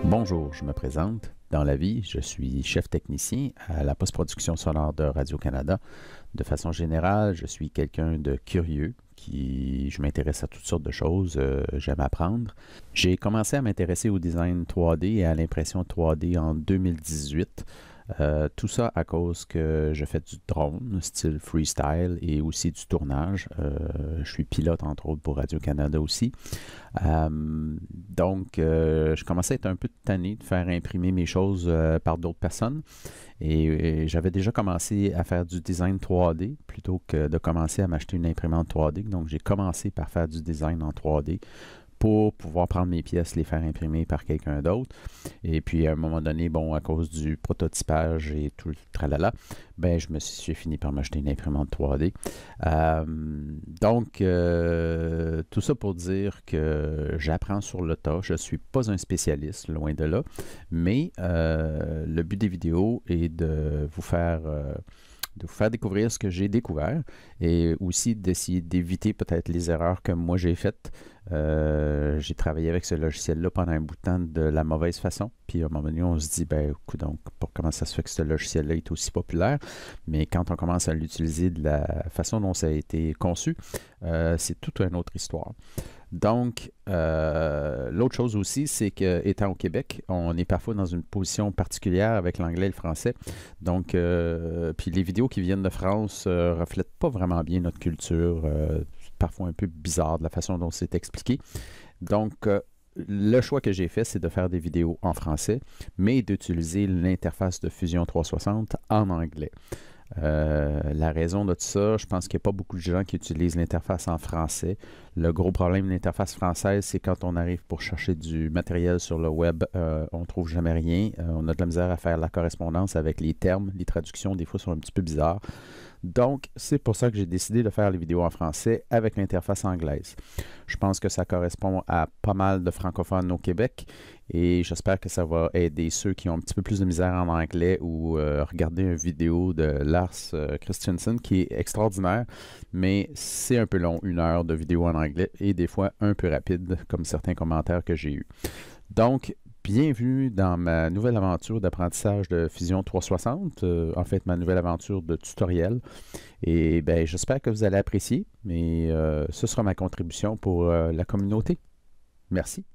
Bonjour, je me présente. Dans la vie, je suis chef technicien à la post-production sonore de Radio-Canada. De façon générale, je suis quelqu'un de curieux, je m'intéresse à toutes sortes de choses, j'aime apprendre. J'ai commencé à m'intéresser au design 3D et à l'impression 3D en 2018. Tout ça à cause que je fais du drone, style freestyle, et aussi du tournage. Je suis pilote, entre autres, pour Radio-Canada aussi. Je commençais à être un peu tanné de faire imprimer mes choses par d'autres personnes. Et j'avais déjà commencé à faire du design 3D plutôt que de commencer à m'acheter une imprimante 3D. Donc, j'ai commencé par faire du design en 3D pour pouvoir prendre mes pièces, les faire imprimer par quelqu'un d'autre. Et puis, à un moment donné, bon, à cause du prototypage et tout le tralala, ben, j'ai fini par m'acheter une imprimante 3D. Tout ça pour dire que j'apprends sur le tas. Je ne suis pas un spécialiste, loin de là, mais le but des vidéos est de vous faire découvrir ce que j'ai découvert et aussi d'essayer d'éviter peut-être les erreurs que moi j'ai faites. J'ai travaillé avec ce logiciel-là pendant un bout de temps de la mauvaise façon. Puis à un moment donné, on se dit, ben, donc, comment ça se fait que ce logiciel-là est aussi populaire? Mais quand on commence à l'utiliser de la façon dont ça a été conçu, c'est toute une autre histoire. Donc, l'autre chose aussi, c'est qu'étant au Québec, on est parfois dans une position particulière avec l'anglais et le français. Donc, puis les vidéos qui viennent de France reflètent pas vraiment bien notre culture, parfois un peu bizarre de la façon dont c'est expliqué. Donc, le choix que j'ai fait, c'est de faire des vidéos en français, mais d'utiliser l'interface de Fusion 360 en anglais. La raison de tout ça, je pense qu'il n'y a pas beaucoup de gens qui utilisent l'interface en français. Le gros problème de l'interface française, c'est quand on arrive pour chercher du matériel sur le web, on ne trouve jamais rien. On a de la misère à faire la correspondance avec les termes. Les traductions, des fois, sont un petit peu bizarres. Donc, c'est pour ça que j'ai décidé de faire les vidéos en français avec l'interface anglaise. Je pense que ça correspond à pas mal de francophones au Québec et j'espère que ça va aider ceux qui ont un petit peu plus de misère en anglais ou regarder une vidéo de Lars Christiansen qui est extraordinaire, mais c'est un peu long, 1 heure de vidéo en anglais et des fois un peu rapide, comme certains commentaires que j'ai eus. Donc, bienvenue dans ma nouvelle aventure d'apprentissage de Fusion 360, en fait ma nouvelle aventure de tutoriel. Et ben, j'espère que vous allez apprécier, mais ce sera ma contribution pour la communauté. Merci.